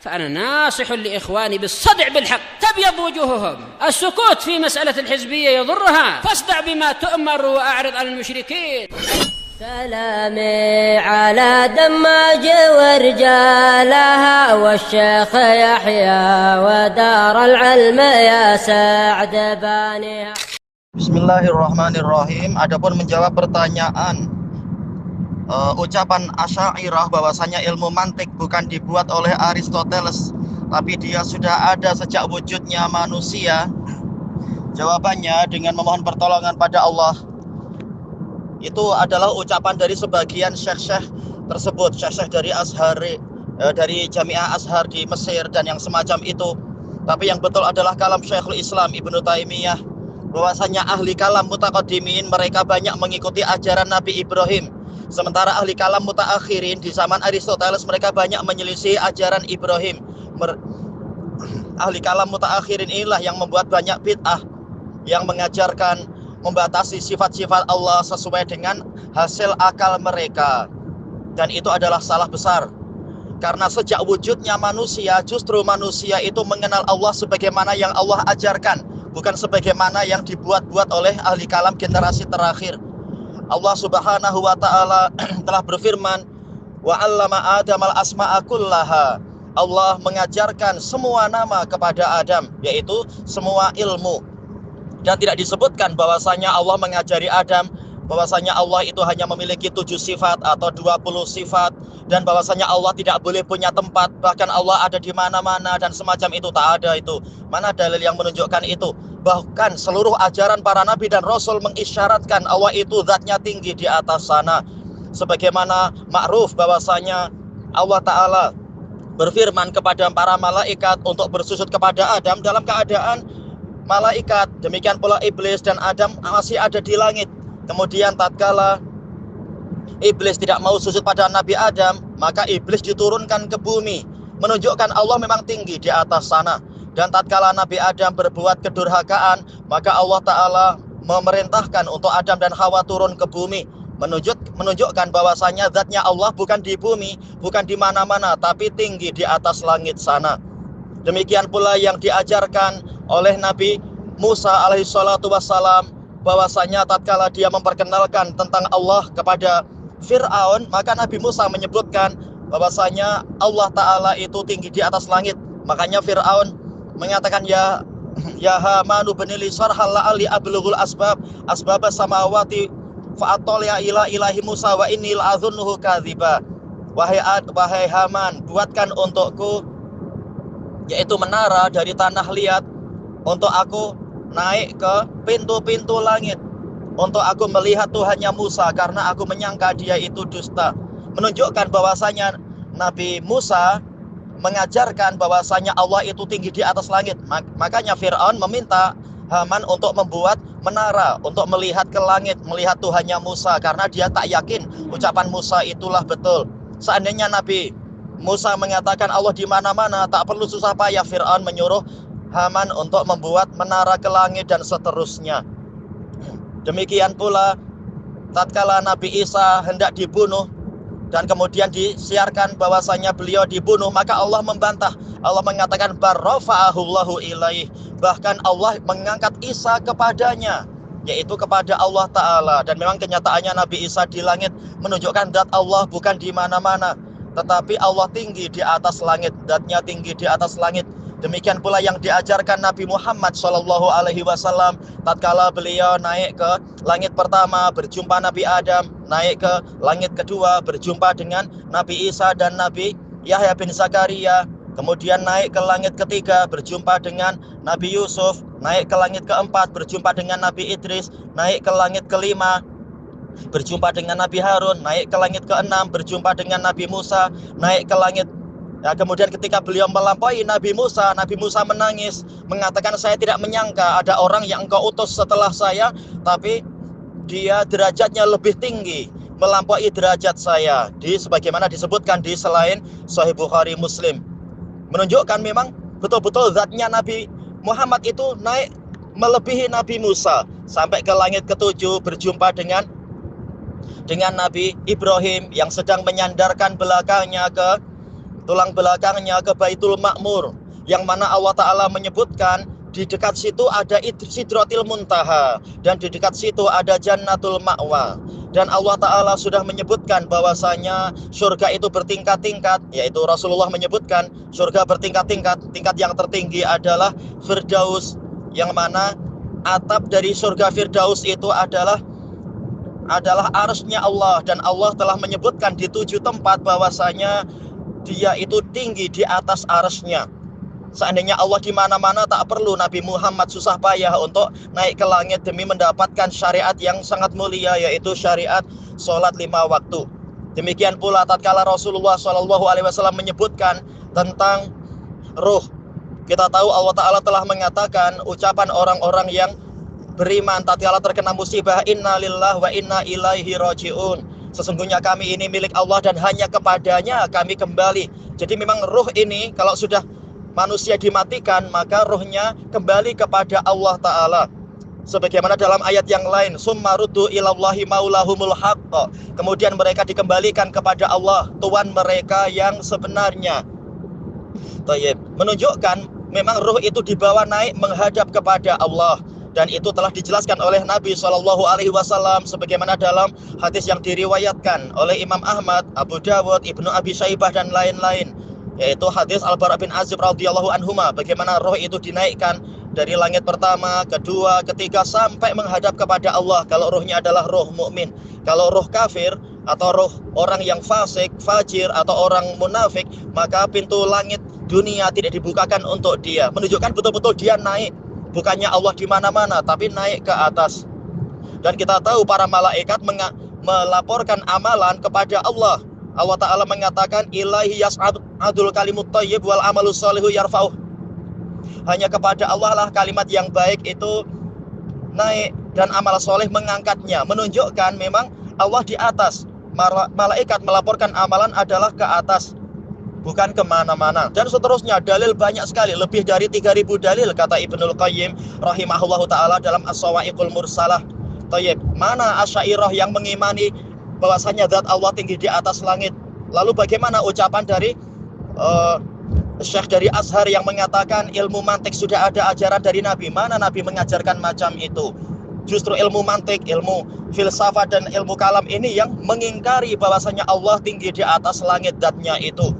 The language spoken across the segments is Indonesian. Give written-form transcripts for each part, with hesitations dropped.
فأنا ناصح لإخواني بالصدع بالحق تبيض وجوههم. السكوت في مسألة الحزبية يضرها، فاصدع بما تؤمر وأعرض عن المشركين. سلامي على دماج ورجالها والشيخ يحيى ودار العلم يا سعد بانيها. Bismillahirrahmanirrahim. Adapun menjawab pertanyaan ucapan Asy'ariyah bahwasanya ilmu mantik bukan dibuat oleh Aristoteles, tapi dia sudah ada sejak wujudnya manusia. Jawabannya dengan memohon pertolongan pada Allah. Itu adalah ucapan dari sebagian syekh-syekh tersebut, syekh-syekh dari Azhar, dari Jamiah Azhar di Mesir dan yang semacam itu. Tapi yang betul adalah kalam Syekhul Islam Ibnu Taimiyah, bahwasanya ahli kalam mutaqaddimin mereka banyak mengikuti ajaran Nabi Ibrahim. Sementara ahli kalam mutaakhirin di zaman Aristoteles mereka banyak menyelisih ajaran Ibrahim. Ahli kalam mutaakhirin inilah yang membuat banyak bid'ah, yang mengajarkan membatasi sifat-sifat Allah sesuai dengan hasil akal mereka. Dan itu adalah salah besar. Karena sejak wujudnya manusia, justru manusia itu mengenal Allah sebagaimana yang Allah ajarkan, bukan sebagaimana yang dibuat-buat oleh ahli kalam generasi terakhir. Allah Subhanahu wa taala telah berfirman, "Wa 'allama Adamal asma'a kullaha." Allah mengajarkan semua nama kepada Adam, yaitu semua ilmu. Dan tidak disebutkan bahwasanya Allah mengajari Adam bahwasanya Allah itu hanya memiliki 7 sifat atau 20 sifat, dan bahwasanya Allah tidak boleh punya tempat, bahkan Allah ada di mana-mana dan semacam itu. Tak ada itu. Mana dalil yang menunjukkan itu? Bahkan seluruh ajaran para nabi dan rasul mengisyaratkan Allah itu zatnya tinggi di atas sana. Sebagaimana ma'ruf bahwasanya Allah Ta'ala berfirman kepada para malaikat untuk bersujud kepada Adam dalam keadaan malaikat, demikian pula iblis dan Adam masih ada di langit. Kemudian tatkala iblis tidak mau sujud pada Nabi Adam, maka iblis diturunkan ke bumi, menunjukkan Allah memang tinggi di atas sana. Dan tatkala Nabi Adam berbuat kedurhakaan, maka Allah Ta'ala memerintahkan untuk Adam dan Hawa turun ke bumi, menunjukkan bahwasanya zatnya Allah bukan di bumi, bukan di mana-mana, tapi tinggi di atas langit sana. Demikian pula yang diajarkan oleh Nabi Musa alaihissalatu wassalam, bahwasanya tatkala dia memperkenalkan tentang Allah kepada Fir'aun, maka Nabi Musa menyebutkan bahwasanya Allah Ta'ala itu tinggi di atas langit. Makanya Fir'aun mengatakan, ya Hamanu benili sarhal la'ali ablughul asbab samawati fa'atolya ila ilahi Musa wa inni la'adhunnuhu kadhiba. Wahai Haman, buatkan untukku yaitu menara dari tanah liat, untuk aku naik ke pintu-pintu langit, untuk aku melihat Tuhannya Musa, karena aku menyangka dia itu dusta. Menunjukkan bahwasanya Nabi Musa mengajarkan bahwasanya Allah itu tinggi di atas langit. Makanya Fir'aun meminta Haman untuk membuat menara untuk melihat ke langit, melihat Tuhannya Musa, karena dia tak yakin ucapan Musa itulah betul. Seandainya Nabi Musa mengatakan Allah di mana-mana, tak perlu susah payah Fir'aun menyuruh Haman untuk membuat menara ke langit dan seterusnya. Demikian pula tatkala Nabi Isa hendak dibunuh dan kemudian disiarkan bahwasanya beliau dibunuh, maka Allah membantah. Allah mengatakan barrafa'ahullahu ilaih, bahkan Allah mengangkat Isa kepadanya, yaitu kepada Allah Ta'ala. Dan memang kenyataannya Nabi Isa di langit menunjukkan zat Allah bukan di mana-mana, tetapi Allah tinggi di atas langit, zatnya tinggi di atas langit. Demikian pula yang diajarkan Nabi Muhammad SAW tatkala beliau naik ke langit pertama berjumpa Nabi Adam, naik ke langit kedua berjumpa dengan Nabi Isa dan Nabi Yahya bin Zakaria, kemudian naik ke langit ketiga berjumpa dengan Nabi Yusuf, naik ke langit keempat berjumpa dengan Nabi Idris, naik ke langit kelima berjumpa dengan Nabi Harun, naik ke langit keenam berjumpa dengan Nabi Musa, naik ke langit. Ya, kemudian ketika beliau melampaui Nabi Musa menangis, mengatakan, saya tidak menyangka ada orang yang engkau utus setelah saya, tapi dia derajatnya lebih tinggi, melampaui derajat saya. Sebagaimana disebutkan di selain Sahih Bukhari Muslim. Menunjukkan memang betul-betul zatnya Nabi Muhammad itu naik melebihi Nabi Musa. Sampai ke langit ketujuh berjumpa dengan Nabi Ibrahim yang sedang menyandarkan belakangnya ke tulang belakangnya ke Baitul Ma'mur, yang mana Allah Ta'ala menyebutkan di dekat situ ada Sidratil Muntaha, dan di dekat situ ada Jannatul Ma'wa. Dan Allah Ta'ala sudah menyebutkan bahwasanya surga itu bertingkat-tingkat, yaitu Rasulullah menyebutkan surga bertingkat-tingkat. Tingkat yang tertinggi adalah Firdaus, yang mana atap dari surga Firdaus itu adalah arsy-Nya Allah. Dan Allah telah menyebutkan di 7 tempat bahwasanya dia itu tinggi di atas arsy-Nya. Seandainya Allah di mana-mana, tak perlu Nabi Muhammad susah payah untuk naik ke langit demi mendapatkan syariat yang sangat mulia, yaitu syariat sholat 5 waktu. Demikian pula tatkala Rasulullah SAW menyebutkan tentang ruh, kita tahu Allah Ta'ala telah mengatakan ucapan orang-orang yang beriman tatkala terkena musibah, inna lillahi wa inna ilaihi raji'un. Sesungguhnya kami ini milik Allah dan hanya kepadanya kami kembali. Jadi memang ruh ini kalau sudah manusia dimatikan, maka ruhnya kembali kepada Allah Ta'ala. Sebagaimana dalam ayat yang lain, summa ruddu ilallahi maulahumul haqq. Kemudian mereka dikembalikan kepada Allah, Tuhan mereka yang sebenarnya. Menunjukkan memang ruh itu dibawa naik menghadap kepada Allah. Dan itu telah dijelaskan oleh Nabi SAW sebagaimana dalam hadis yang diriwayatkan oleh Imam Ahmad, Abu Dawud, Ibnu Abi Syaibah dan lain-lain, yaitu hadis Al-Bara bin Azib radhiyallahu anhuma, bagaimana roh itu dinaikkan dari langit pertama, kedua, ketiga sampai menghadap kepada Allah kalau rohnya adalah roh mukmin. Kalau roh kafir atau roh orang yang fasik, fajir atau orang munafik, maka pintu langit dunia tidak dibukakan untuk dia. Menunjukkan betul-betul dia naik, bukannya Allah di mana-mana tapi naik ke atas. Dan kita tahu para malaikat melaporkan amalan kepada Allah. Allah Ta'ala mengatakan ilaihi yas'adul kalimut thayyib wal amalu sholihu yarfa'uh. Hanya kepada Allah lah kalimat yang baik itu naik dan amal soleh mengangkatnya. Menunjukkan memang Allah di atas. Malaikat melaporkan amalan adalah ke atas, bukan kemana-mana. Dan seterusnya dalil banyak sekali, lebih dari 3.000 dalil kata Ibnul Qayyim rahimahullahu ta'ala dalam As-Sawa'iqul Mursalah. Tayyib, mana Asy'ariyah yang mengimani bahwasanya zat Allah tinggi di atas langit? Lalu bagaimana ucapan dari Syekh dari Azhar yang mengatakan ilmu mantik sudah ada ajaran dari Nabi? Mana Nabi mengajarkan macam itu? Justru ilmu mantik, ilmu filsafat dan ilmu kalam ini yang mengingkari bahwasanya Allah tinggi di atas langit zatnya itu.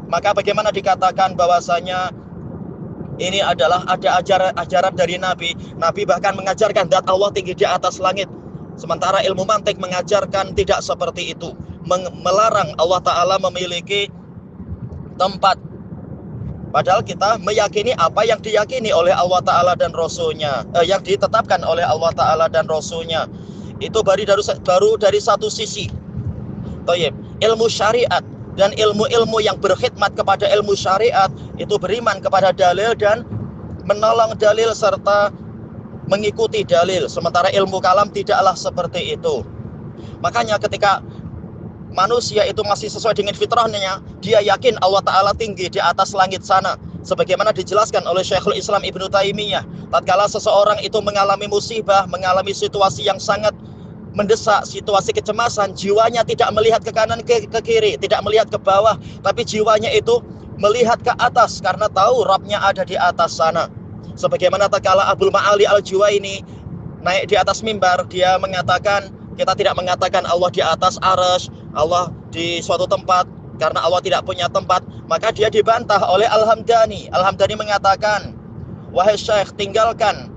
Maka bagaimana dikatakan bahwasanya ini adalah ada ajaran dari Nabi? Nabi bahkan mengajarkan zat Allah tinggi di atas langit. Sementara ilmu mantik mengajarkan tidak seperti itu, melarang Allah Ta'ala memiliki tempat. Padahal kita meyakini apa yang diyakini oleh Allah Ta'ala dan Rasulnya, yang ditetapkan oleh Allah Ta'ala dan Rasulnya. Itu baru dari satu sisi. Tayyib, ilmu syariat dan ilmu-ilmu yang berkhidmat kepada ilmu syariat itu beriman kepada dalil dan menolong dalil serta mengikuti dalil. Sementara ilmu kalam tidaklah seperti itu. Makanya ketika manusia itu masih sesuai dengan fitrahnya, dia yakin Allah Ta'ala tinggi di atas langit sana. Sebagaimana dijelaskan oleh Syekhul Islam Ibnu Taimiyah, tatkala seseorang itu mengalami musibah, mengalami situasi yang sangat mendesak, situasi kecemasan, jiwanya tidak melihat ke kanan ke kiri, tidak melihat ke bawah, tapi jiwanya itu melihat ke atas karena tahu Rabbnya ada di atas sana. Sebagaimana tatkala Abdul Ma'ali Al-Juwaini naik di atas mimbar, dia mengatakan, kita tidak mengatakan Allah di atas arsy, Allah di suatu tempat, karena Allah tidak punya tempat. Maka dia dibantah oleh Al-Hamdani. Al-Hamdani mengatakan, wahai Syekh, tinggalkan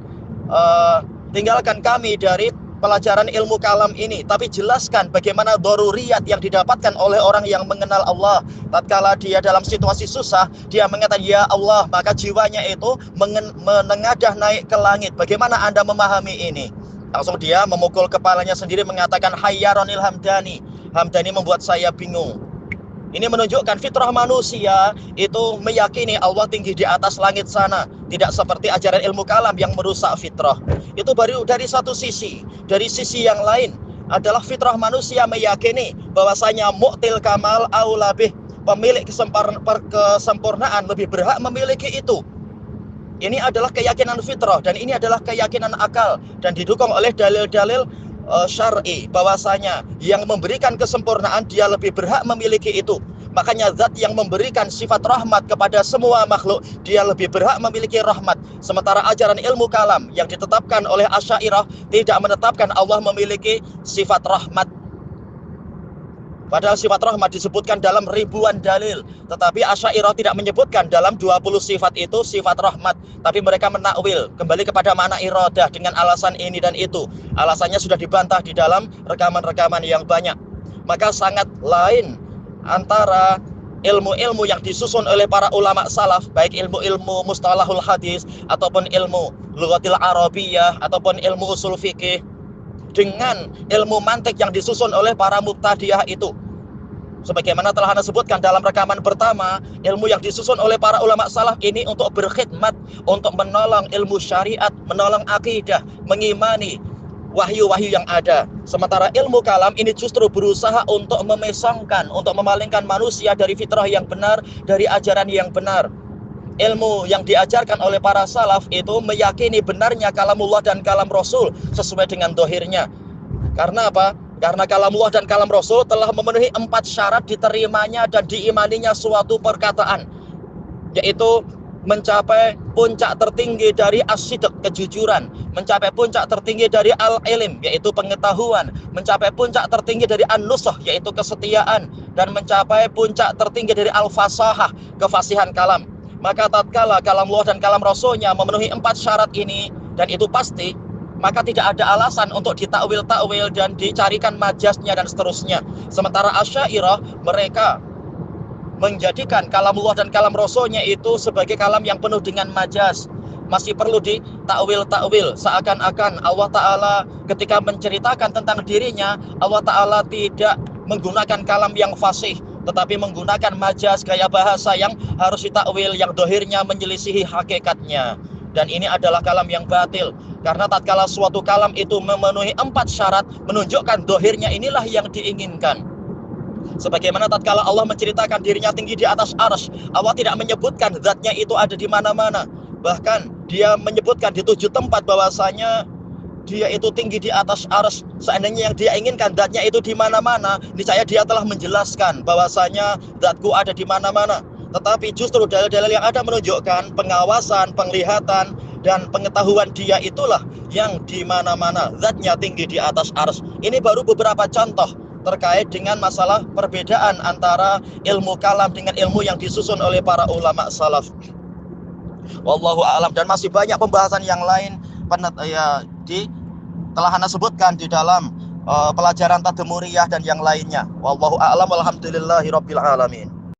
kami dari pelajaran ilmu kalam ini, tapi jelaskan bagaimana daruriyat yang didapatkan oleh orang yang mengenal Allah. Tatkala dia dalam situasi susah, dia mengatakan ya Allah, maka jiwanya itu menengadah naik ke langit. Bagaimana Anda memahami ini? Langsung dia memukul kepalanya sendiri mengatakan hayyaronil Hamdani. Hamdani membuat saya bingung. Ini menunjukkan fitrah manusia itu meyakini Allah tinggi di atas langit sana. Tidak seperti ajaran ilmu kalam yang merusak fitrah. Itu baru dari satu sisi. Dari sisi yang lain adalah fitrah manusia meyakini bahwasanya mu'til kamal aulabih, pemilik kesempurnaan lebih berhak memiliki itu. Ini adalah keyakinan fitrah dan ini adalah keyakinan akal dan didukung oleh dalil-dalil syar'i bahwasanya yang memberikan kesempurnaan dia lebih berhak memiliki itu. Makanya zat yang memberikan sifat rahmat kepada semua makhluk, dia lebih berhak memiliki rahmat. Sementara ajaran ilmu kalam yang ditetapkan oleh Asy'ariyah tidak menetapkan Allah memiliki sifat rahmat. Padahal sifat rahmat disebutkan dalam ribuan dalil. Tetapi Asy'ariyah tidak menyebutkan dalam 20 sifat itu sifat rahmat. Tapi mereka menakwil kembali kepada makna iradah dengan alasan ini dan itu. Alasannya sudah dibantah di dalam rekaman-rekaman yang banyak. Maka sangat lain antara ilmu-ilmu yang disusun oleh para ulama salaf, baik ilmu-ilmu mustalahul hadis, ataupun ilmu lughatil arabiyyah, ataupun ilmu usul fikih, dengan ilmu mantik yang disusun oleh para mubtadi'ah itu. Sebagaimana telah Anda sebutkan dalam rekaman pertama, ilmu yang disusun oleh para ulama salaf ini untuk berkhidmat, untuk menolong ilmu syariat, menolong akidah, mengimani wahyu-wahyu yang ada. Sementara ilmu kalam ini justru berusaha untuk memesongkan, untuk memalingkan manusia dari fitrah yang benar, dari ajaran yang benar. Ilmu yang diajarkan oleh para salaf itu meyakini benarnya kalamullah dan kalam Rasul sesuai dengan dohirnya. Karena apa? Karena kalamullah dan kalam Rasul telah memenuhi 4 syarat diterimanya dan diimaninya suatu perkataan, yaitu mencapai puncak tertinggi dari as-sidq, kejujuran, mencapai puncak tertinggi dari al-ilm, yaitu pengetahuan, mencapai puncak tertinggi dari an-nusah, yaitu kesetiaan, dan mencapai puncak tertinggi dari al-fasahah, kefasihan kalam. Maka tatkala kalamullah dan kalam Rasulnya memenuhi 4 syarat ini, dan itu pasti, maka tidak ada alasan untuk ditakwil-takwil dan dicarikan majasnya dan seterusnya. Sementara Asy'ariyah mereka menjadikan kalamullah dan kalam Rasulnya itu sebagai kalam yang penuh dengan majas, masih perlu ditakwil-takwil, seakan-akan Allah Ta'ala ketika menceritakan tentang dirinya, Allah Ta'ala tidak menggunakan kalam yang fasih, tetapi menggunakan majas, gaya bahasa yang harus ditakwil, yang dohirnya menyelisihi hakikatnya. Dan ini adalah kalam yang batil. Karena tatkala suatu kalam itu memenuhi 4 syarat, menunjukkan dohirnya inilah yang diinginkan. Sebagaimana tatkala Allah menceritakan dirinya tinggi di atas arsy, Allah tidak menyebutkan zatnya itu ada di mana-mana. Bahkan dia menyebutkan di 7 tempat bahwasanya dia itu tinggi di atas arsy. Seandainya yang dia inginkan zatnya itu di mana-mana, niscaya dia telah menjelaskan bahwasanya zatku ada di mana-mana. Tetapi justru dalil-dalil yang ada menunjukkan pengawasan, penglihatan, dan pengetahuan dia itulah yang di mana-mana, zatnya tinggi di atas arsy. Ini baru beberapa contoh terkait dengan masalah perbedaan antara ilmu kalam dengan ilmu yang disusun oleh para ulama salaf. Wallahu a'lam. Dan masih banyak pembahasan yang lain telah Anda sebutkan di dalam pelajaran Tadmuriyah dan yang lainnya. Wallahu a'lam walhamdulillahi rabbil alamin.